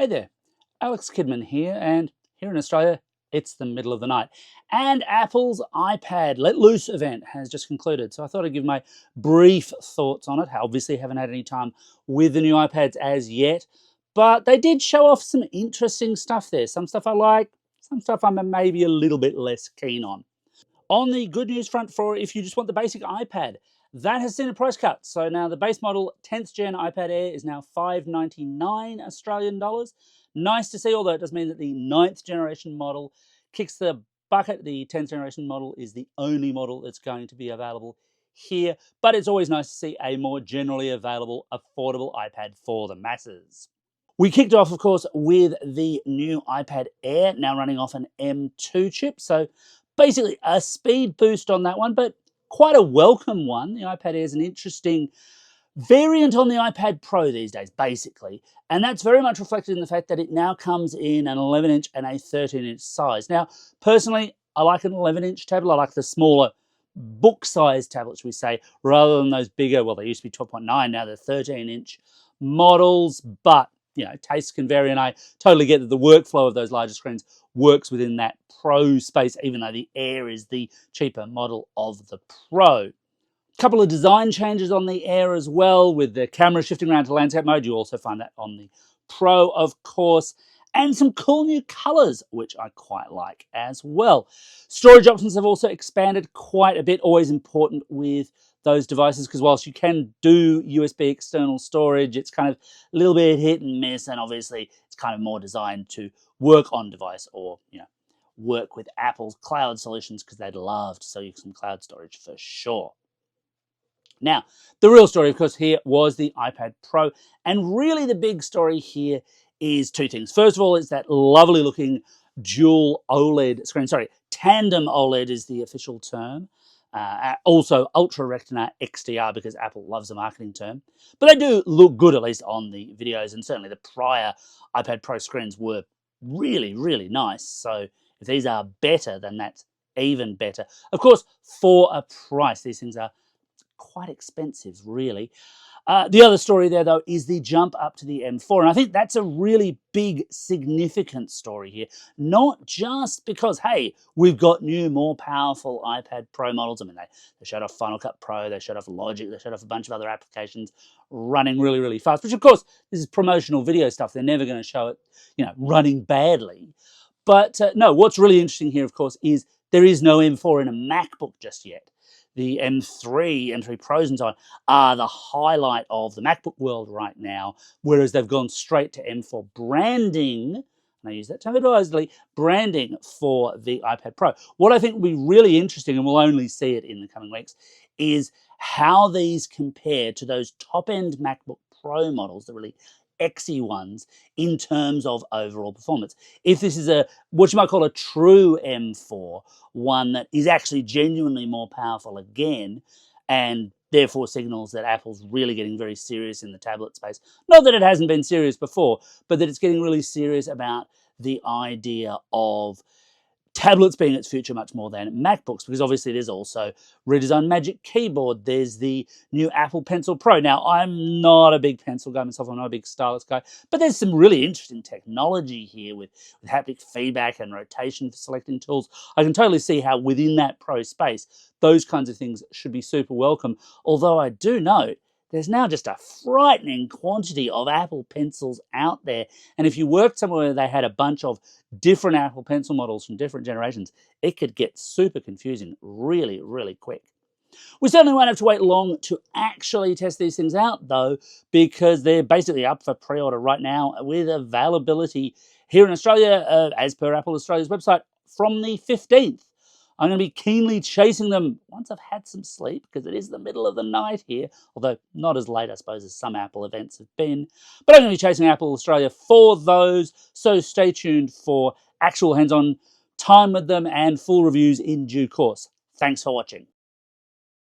Hey there, Alex Kidman here, and here in Australia, it's the middle of the night. And Apple's iPad Let Loose event has just concluded, so I thought I'd give my brief thoughts on it. I obviously haven't had any time with the new iPads as yet, but they did show off some interesting stuff there. Some stuff I like, some stuff I'm maybe a little bit less keen on. On the good news front, for if you just want the basic iPad, that has seen a price cut. So now the base model 10th gen iPad Air is now $599 Australian dollars. Nice to see, although it does mean that the 9th generation model kicks the bucket. The 10th generation model is the only model that's going to be available here, but it's always nice to see a more generally available, affordable iPad for the masses. We kicked off, of course, with the new iPad Air, now running off an M2 chip. So basically a speed boost on that one, but quite a welcome one. The iPad Air is an interesting variant on the iPad Pro these days, basically. And that's very much reflected in the fact that it now comes in an 11-inch and a 13-inch size. Now, personally, I like an 11-inch tablet. I like the smaller book-sized tablets, we say, rather than those bigger, well, they used to be 12.9, now they're 13-inch models. But tastes can vary, and I totally get that the workflow of those larger screens works within that Pro space, even though the Air is the cheaper model of the Pro. Couple of design changes on the Air as well, with the camera shifting around to landscape mode. You also find that on the Pro, of course, and some cool new colors, which I quite like as well. Storage options have also expanded quite a bit, always important with those devices, because whilst you can do USB external storage, it's kind of a little bit hit and miss, and obviously it's kind of more designed to work on device, or work with Apple's cloud solutions, because they'd love to sell you some cloud storage for sure. Now, the real story, of course, here was the iPad Pro, and really the big story here is two things. First of all, it's that lovely looking dual OLED screen. Sorry, tandem OLED is the official term. Also, Ultra Retina XDR, because Apple loves a marketing term. But they do look good, at least on the videos, and certainly the prior iPad Pro screens were really, really nice. So if these are better, then that's even better. Of course, for a price, these things are quite expensive, really. The other story there, though, is the jump up to the M4. And I think that's a really big, significant story here. Not just because, hey, we've got new, more powerful iPad Pro models. I mean, they showed off Final Cut Pro, they showed off Logic, they showed off a bunch of other applications running really, really fast. Which, of course, this is promotional video stuff. They're never going to show it, running badly. But no, what's really interesting here, of course, is there is no M4 in a MacBook just yet. The M3 Pros and so on are the highlight of the MacBook world right now, whereas they've gone straight to M4 branding, and I use that term advisedly, branding for the iPad Pro. What I think will be really interesting, and we'll only see it in the coming weeks, is how these compare to those top-end MacBook Pro models, the really XE ones, in terms of overall performance. If this is what you might call a true M4, one that is actually genuinely more powerful again, and therefore signals that Apple's really getting very serious in the tablet space. Not that it hasn't been serious before, but that it's getting really serious about the idea of tablets being its future much more than MacBooks, because obviously there's also redesigned Magic Keyboard. There's the new Apple Pencil Pro. Now, I'm not a big pencil guy myself. I'm not a big stylus guy, but there's some really interesting technology here with haptic feedback and rotation for selecting tools. I can totally see how within that Pro space, those kinds of things should be super welcome. Although I do note there's now just a frightening quantity of Apple Pencils out there. And if you worked somewhere where they had a bunch of different Apple Pencil models from different generations, it could get super confusing really, really quick. We certainly won't have to wait long to actually test these things out, though, because they're basically up for pre-order right now with availability here in Australia, as per Apple Australia's website, from the 15th. I'm going to be keenly chasing them once I've had some sleep, because it is the middle of the night here, although not as late, I suppose, as some Apple events have been. But I'm going to be chasing Apple Australia for those, so stay tuned for actual hands-on time with them and full reviews in due course. Thanks for watching.